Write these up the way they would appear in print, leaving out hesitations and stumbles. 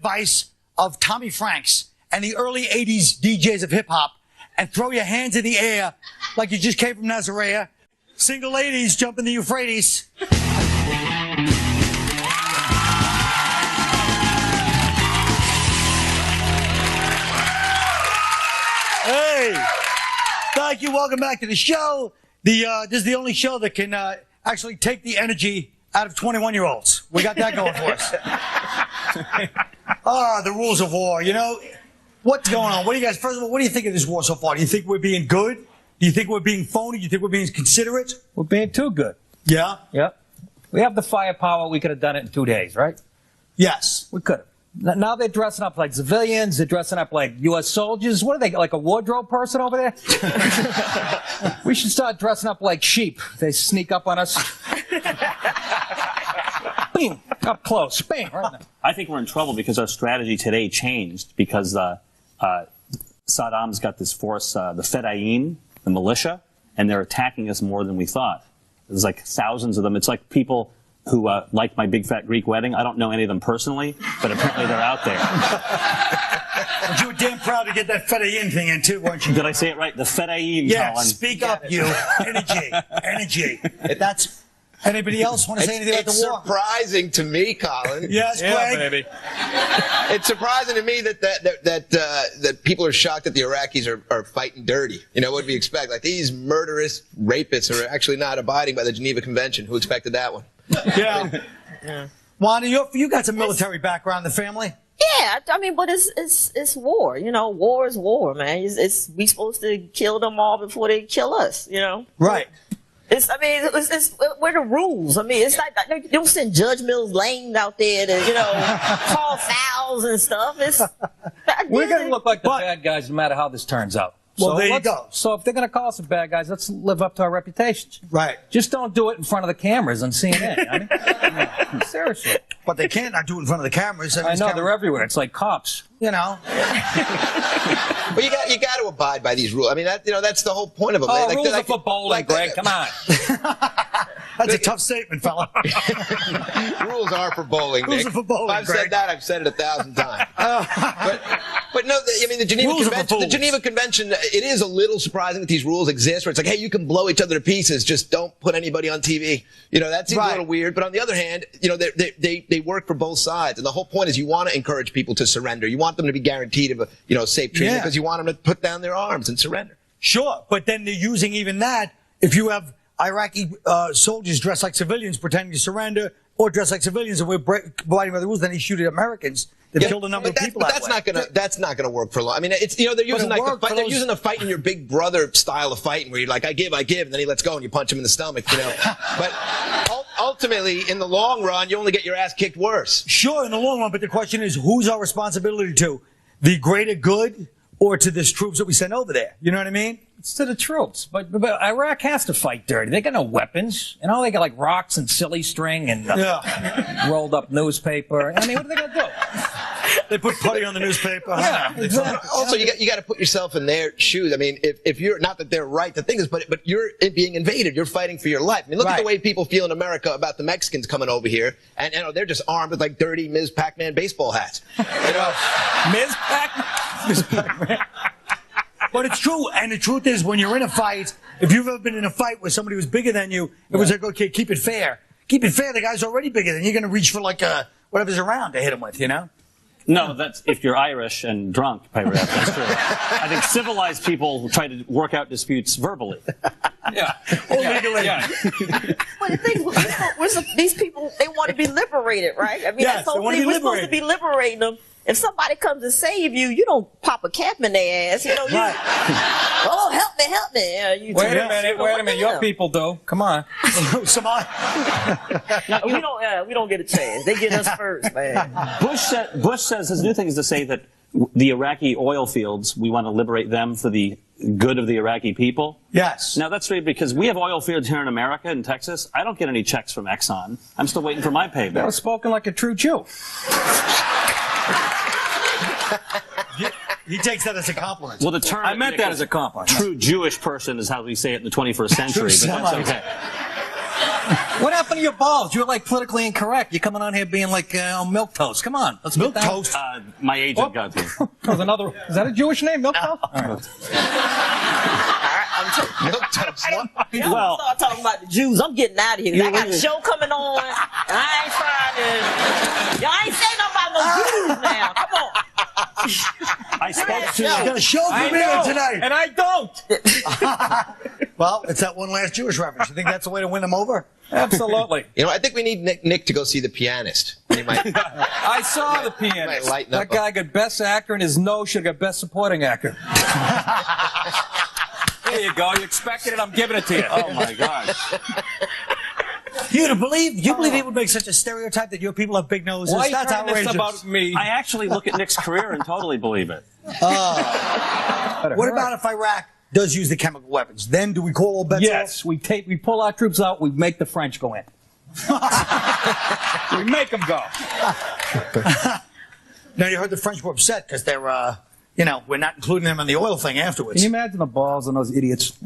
advice of Tommy Franks and the early 80s DJs of hip-hop and throw your hands in the air like you just came from Nazareth. Single ladies jump in the Euphrates. Hey, thank you. Welcome back to the show. This is the only show that can actually take the energy out of 21-year-olds. We got that going for us. The rules of war. You know, what's going on? What do you guys, first of all, what do you think of this war so far? Do you think we're being good? Do you think we're being phony? Do you think we're being considerate? We're being too good. Yeah? Yep. We have the firepower. We could have done it in 2 days, right? Yes. We could have. Now they're dressing up like civilians. They're dressing up like U.S. soldiers. What are they, like a wardrobe person over there? We should start dressing up like sheep. They sneak up on us. Bing, up close. Bing. Right. I think we're in trouble because our strategy today changed because Saddam's got this force, the Fedayeen, the militia, and they're attacking us more than we thought. There's like thousands of them. It's like people who like my big fat Greek wedding. I don't know any of them personally, but apparently they're out there. But you were damn proud to get that Fedayeen thing in too, weren't you? Did I say it right? The Fedayeen, yeah, Colin. Speak up, you. Energy. That's... Anybody else want to say anything about the war? It's surprising to me, Colin. Yes, Greg? Yeah, baby. It's surprising to me that people are shocked that the Iraqis are fighting dirty. You know, what do we expect? Like, these murderous rapists are actually not abiding by the Geneva Convention. Who expected that one? Yeah. Wanda, you got some military background in the family? Yeah, I mean, but it's war. You know, war is war, man. We supposed to kill them all before they kill us. You know. Right. We're the rules. I mean, it's like they don't send Judge Mills Lane out there to, you know, call fouls and stuff. We're going to look like the bad guys no matter how this turns out. Well, there you go. So if they're going to call us the bad guys, let's live up to our reputations. Right. Just don't do it in front of the cameras on CNN. I mean, seriously. But they can't not do it in front of the cameras. I know, they're everywhere. It's like cops. You know. Well, you got to abide by these rules. I mean, that's the whole point of them. Oh, rules are for bowling, Greg. Come on. That's a tough statement, fella. Rules are for bowling, Nick. Rules are for bowling, I've said that. I've said it 1,000 times. But no, I mean, the Geneva Convention, it is a little surprising that these rules exist, where it's like, hey, you can blow each other to pieces, just don't put anybody on TV. You know, that seems a little weird. But on the other hand, you know, they work for both sides. And the whole point is you want to encourage people to surrender. You want them to be guaranteed of safe treatment because you want them to put down their arms and surrender. Sure, but then they're using even that. If you have Iraqi soldiers dressed like civilians pretending to surrender, or dressed like civilians and we're abiding by the rules, then they shoot at Americans. They've killed a number of people. But that's not gonna work for long. I mean, it's they're using they're using the fighting your big brother style of fighting, where you're like, I give, and then he lets go and you punch him in the stomach, you know. But ultimately, in the long run, you only get your ass kicked worse. Sure, in the long run, but the question is, who's our responsibility to? The greater good, or to the troops that we send over there? You know what I mean? It's to the troops. But Iraq has to fight dirty. They got no weapons. You know, they got like rocks and silly string and rolled up newspaper. I mean, what are they going to do? They put putty on the newspaper. Yeah, exactly. Also, you got to put yourself in their shoes. I mean, if you're, not that they're right, the thing is, but you're being invaded. You're fighting for your life. I mean, look at the way people feel in America about the Mexicans coming over here, and you know, they're just armed with like dirty Ms. Pac-Man baseball hats. You know, Ms. Pac-Man. Ms. Pac-Man. But it's true, and the truth is, when you're in a fight, if you've ever been in a fight where somebody was bigger than you, it was like, okay, keep it fair. Keep it fair. The guy's already bigger than you. You're going to reach for like whatever's around to hit him with, you know? No, that's if you're Irish and drunk, that's true. I think civilized people try to work out disputes verbally. Yeah. Or legally. Well, the thing is, these people, they want to be liberated, right? I mean, yes, that's the whole thing. We're supposed to be liberating them. If somebody comes to save you, you don't pop a cap in their ass. You know, oh, help me. Wait a minute. Your people do. Come on. No, we don't get a chance. They get us first, man. Bush says his new thing is to say that the Iraqi oil fields, we want to liberate them for the good of the Iraqi people. Yes. Now, that's right, because we have oil fields here in America, in Texas. I don't get any checks from Exxon. I'm still waiting for my payback. That was spoken like a true Jew. He takes that as a compliment. Well, the term I meant that as a compliment. True Jewish person is how we say it in the 21st century, but that's okay. What happened to your balls? You're like politically incorrect. You're coming on here being like milk toast. Come on, let's Milk get down. toast. My agent got me. There's another. Is that a Jewish name? Milk toast. All right. Milk toast. Y'all Well- start talking about the Jews. I'm getting out of here. I got a show coming on. And I ain't trying to. Y'all ain't saying nothing about no Jews now. Come on. I spoke to. Got a show premiere tonight. and I don't. Well, it's that one last Jewish reference. You think that's the way to win them over? Absolutely. You know, I think we need Nick to go see The Pianist. He might. I saw The might Pianist. lighten That up guy got best actor, and his nose should have got best supporting actor. There you go. You expected it. I'm giving it to you. Oh my gosh. You believe he would make such a stereotype that your people have big noses? Why are you That's trying this outrageous. about me? I actually look at Nick's career and totally believe it. What about if Iraq does use the chemical weapons? Then do we call all bets Yes, we pull our troops out. We make the French go in. We make them go. off? Now, you heard the French were upset because they're, we're not including them in the oil thing afterwards. Can you imagine the balls on those idiots?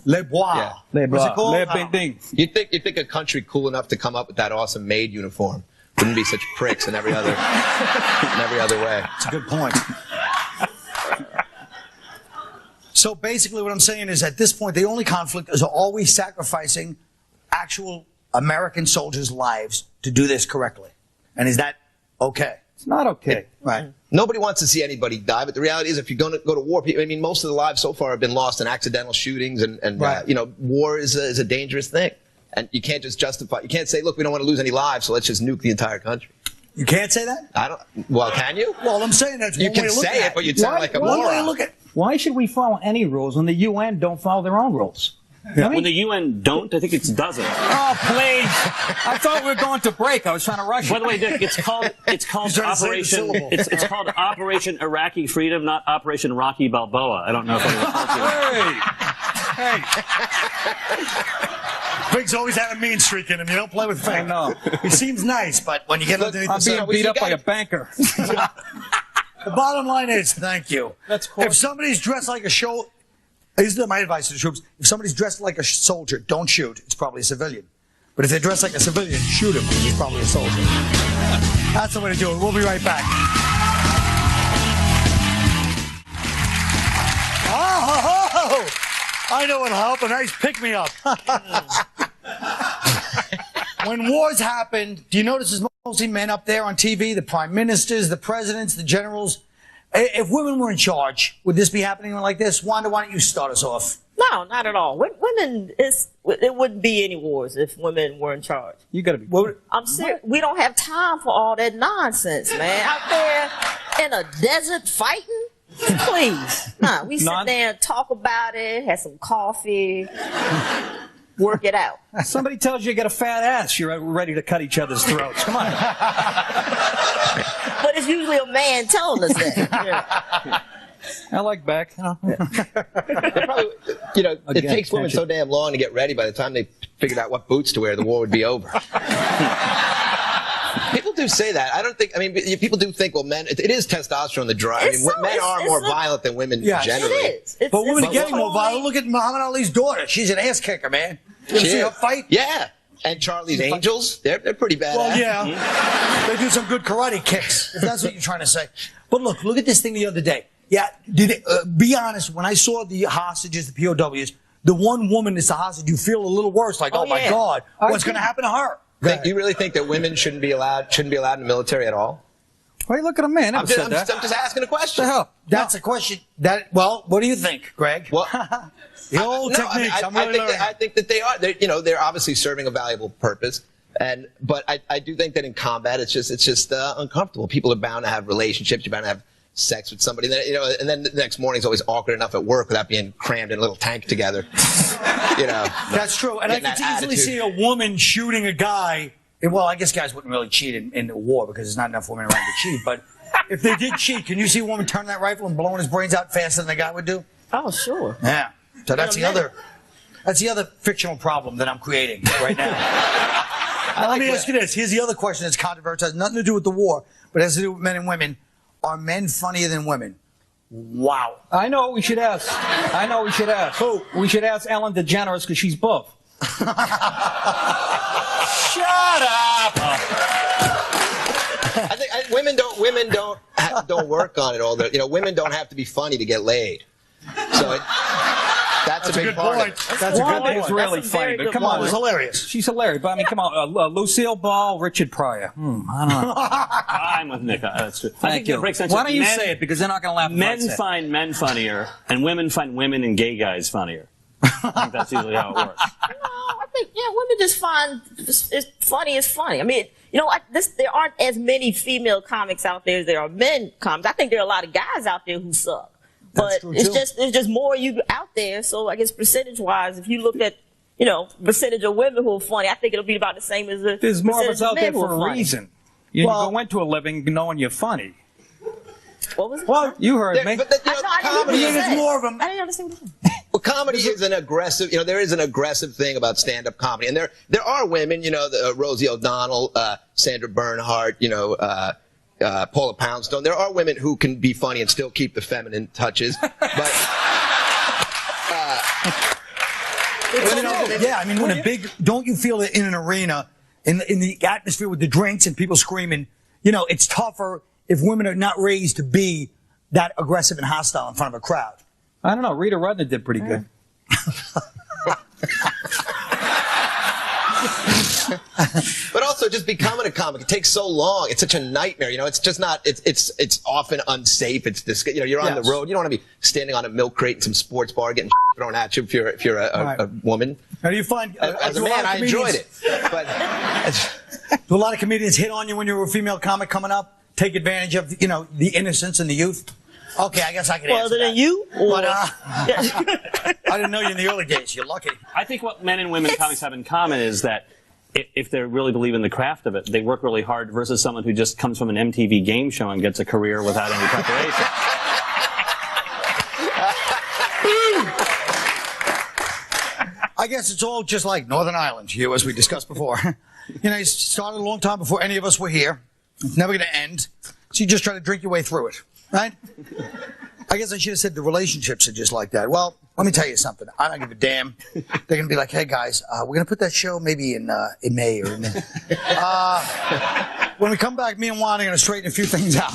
Les Bois. Yeah. What's it called? Les Binding. You'd think a country cool enough to come up with that awesome maid uniform wouldn't be such pricks in every other way. That's a good point. So basically what I'm saying is at this point, the only conflict is, are we sacrificing actual American soldiers' lives to do this correctly? And is that okay? It's not okay. Right. Nobody wants to see anybody die, but the reality is, if you're going to go to war, I mean, most of the lives so far have been lost in accidental shootings, and Right. War is a dangerous thing, and you can't just justify. You can't say, look, we don't want to lose any lives, so let's just nuke the entire country. You can't say that? Well, can you? Well, I'm saying that's You one can way to look say at it, but you sound like a one way to moron. look at it. Why should we follow any rules when the UN don't follow their own rules? When the UN don't, I think it doesn't. Oh, please. I thought we were going to break. I was trying to rush By you. the way, Dick, it's called He's trying to save the Operation. syllable. It's called Operation Iraqi Freedom, not Operation Rocky Balboa. I don't know if anyone told you. Hey. Fink's always had a mean streak in him. You don't play with Fink. I know. He seems nice, but when you get underneath I'm the being surface, beat up by a banker. the bottom line is, thank you. That's cool. If somebody's dressed like a show, this is my advice to the troops. If somebody's dressed like a soldier, don't shoot. It's probably a civilian. But if they're dressed like a civilian, shoot him because he's probably a soldier. That's the way to do it. We'll be right back. Oh, I know what'll help. A nice pick-me-up. When wars happen, do you notice there's mostly men up there on TV, the prime ministers, the presidents, the generals? If women were in charge, would this be happening like this? Wanda, why don't you start us off? No, not at all. Women, it wouldn't be any wars if women were in charge. You got to be. I'm serious. We don't have time for all that nonsense, man. Out there in a desert fighting? Please. Nah, we sit there and talk about it, have some coffee, work it out. Somebody tells you got a fat ass, you're ready to cut each other's throats. Come on. But it's usually a man telling us that. Yeah. I like Beck. It Again, takes women so damn long to get ready. By the time they figured out what boots to wear, the war would be over. People do say that. I don't think. I mean, people do think. Well, men. It is testosterone that drives. I mean, men are more violent than women generally. It is. But women are it's getting more totally- violent. Look at Muhammad Ali's daughter. She's an ass kicker, man. You ever see her fight? Yeah. And Charlie's Angels, they're pretty badass. Well, yeah. They do some good karate kicks, if that's what you're trying to say. But look at this thing the other day. Yeah, be honest, when I saw the hostages, the POWs, the one woman that's a hostage, you feel a little worse, like, oh my God, what's going to happen to her? You really think that women shouldn't be allowed in the military at all? Why are you looking at me? I never I'm said that. just asking a question. What the hell? That's a question. What do you think, Greg? Well, the old techniques. I think that they are. They're obviously serving a valuable purpose. But I do think that in combat, it's just uncomfortable. People are bound to have relationships. You're bound to have sex with somebody. And then the next morning's always awkward enough at work without being crammed in a little tank together. That's true. And I can easily see a woman shooting a guy. Well, I guess guys wouldn't really cheat in the war because there's not enough women around to cheat. But if they did cheat, can you see a woman turning that rifle and blowing his brains out faster than the guy would do? Oh, sure. Yeah. So that's the other fictional problem that I'm creating right now. Let me ask you this. Here's the other question that's controversial. It has nothing to do with the war, but it has to do with men and women. Are men funnier than women? Wow. I know what we should ask. Who? We should ask Ellen DeGeneres because she's both. Shut up. I think women don't work on it all. Women don't have to be funny to get laid. So that's a big part of it. That's a good Wanda point. is really funny, but come on. It's hilarious. She's hilarious, but I mean, come on. Lucille Ball, Richard Pryor. I don't know. I'm with Nick. That's true. I think you. it breaks sense. Why don't you say it? Because they're not going to laugh. Men find men funnier, and women find women and gay guys funnier. I think that's usually how it works. No, I think women just find it's funny is funny. I mean, there aren't as many female comics out there as there are men comics. I think there are a lot of guys out there who suck. But it's just more you out there. So I guess percentage-wise, if you look at percentage of women who are funny, I think it'll be about the same as there's more of us out there men for a reason. You go into a living knowing you're funny. What was it? Well, you heard me. But comedy is more of them. I didn't understand what you said. Well, comedy is an aggressive. There is an aggressive thing about stand-up comedy, and there are women. Rosie O'Donnell, Sandra Bernhardt. Paula Poundstone. There are women who can be funny and still keep the feminine touches, but. Don't you feel that in an arena, in the atmosphere with the drinks and people screaming, it's tougher if women are not raised to be that aggressive and hostile in front of a crowd? I don't know. Rita Rudner did pretty good. But also, just becoming a comic, it takes so long. It's such a nightmare. It's just not. It's often unsafe. It's you're on the road. You don't want to be standing on a milk crate in some sports bar getting thrown at you if you're a woman. How do you find? As a man, I enjoyed it. But do a lot of comedians hit on you when you were a female comic coming up? Take advantage of the innocence and the youth? Okay, I guess I can answer Other than that. you? But, I didn't know you in the early days. You're lucky. I think what men and women comics have in common is that if they really believe in the craft of it, they work really hard versus someone who just comes from an MTV game show and gets a career without any preparation. I guess it's all just like Northern Ireland, as we discussed before. It started a long time before any of us were here. It's never going to end. So you just try to drink your way through it, right? I guess I should have said the relationships are just like that. Well, let me tell you something. I don't give a damn. They're going to be like, hey, guys, we're going to put that show maybe in May or in when we come back, me and Wanda are going to straighten a few things out.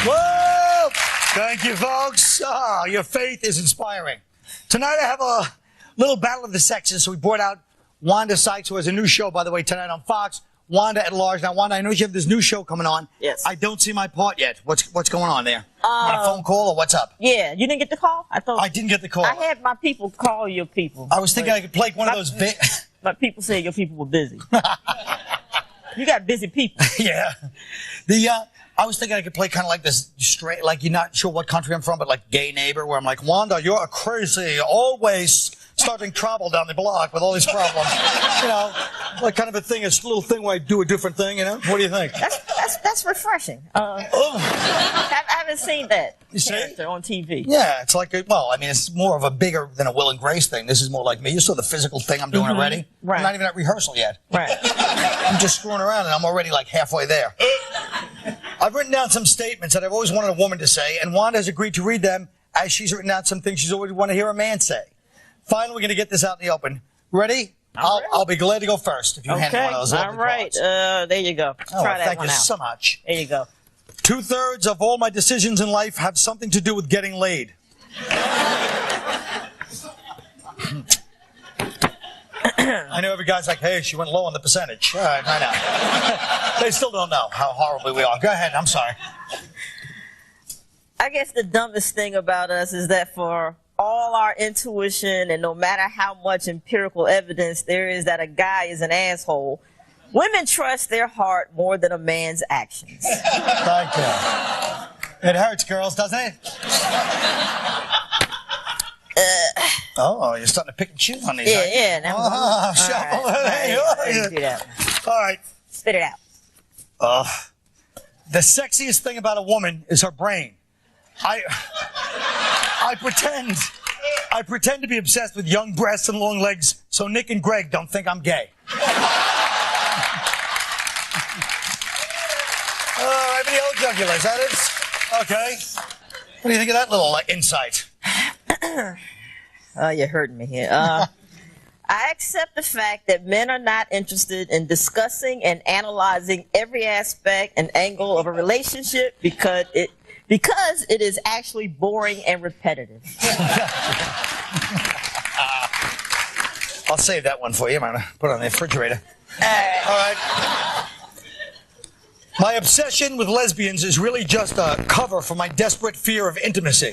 Whoa! Thank you, folks. Your faith is inspiring. Tonight I have a little battle of the sexes, so we brought out Wanda Sykes, who has a new show, by the way, tonight on Fox, Wanda at Large. Now, Wanda, I know you have this new show coming on. Yes. I don't see my part yet. What's going on there? On a phone call, or what's up? Yeah, you didn't get the call? I didn't get the call. I had my people call your people. I was thinking I could play one of those My people said your people were busy. You got busy people. Yeah. I was thinking I could play kind of like this straight, like you're not sure what country I'm from, but like gay neighbor, where I'm like, Wanda, you're crazy, always starting trouble down the block with all these problems. Like kind of a thing, a little thing where I do a different thing, What do you think? That's refreshing. I haven't seen that character on TV. Yeah, it's like, it's more of a bigger than a Will and Grace thing. This is more like me. You saw the physical thing I'm doing already? Right. I'm not even at rehearsal yet. Right. I'm just screwing around and I'm already like halfway there. I've written down some statements that I've always wanted a woman to say, and Wanda has agreed to read them as she's written down some things she's always wanted to hear a man say. Finally, we're going to get this out in the open. Ready? I'll be glad to go first if you hand me one of those. All right. There you go. Try that thank one you out. so much. There you go. 2/3 of all my decisions in life have something to do with getting laid. I know every guy's like, hey, she went low on the percentage. All right, I know. They still don't know how horribly we are. Go ahead. I'm sorry. I guess the dumbest thing about us is that for all our intuition and no matter how much empirical evidence there is that a guy is an asshole, women trust their heart more than a man's actions. Thank you. It hurts, girls, doesn't it? You're starting to pick and choose on these. Yeah. Now All right. Do that. All right. Spit it out. The sexiest thing about a woman is her brain. I pretend to be obsessed with young breasts and long legs so Nick and Greg don't think I'm gay. jugular. Is that it? Okay. What do you think of that little insight? Oh, you're hurting me here. I accept the fact that men are not interested in discussing and analyzing every aspect and angle of a relationship because it is actually boring and repetitive. I'll save that one for you. I'm going to put it on the refrigerator. All right. My obsession with lesbians is really just a cover for my desperate fear of intimacy.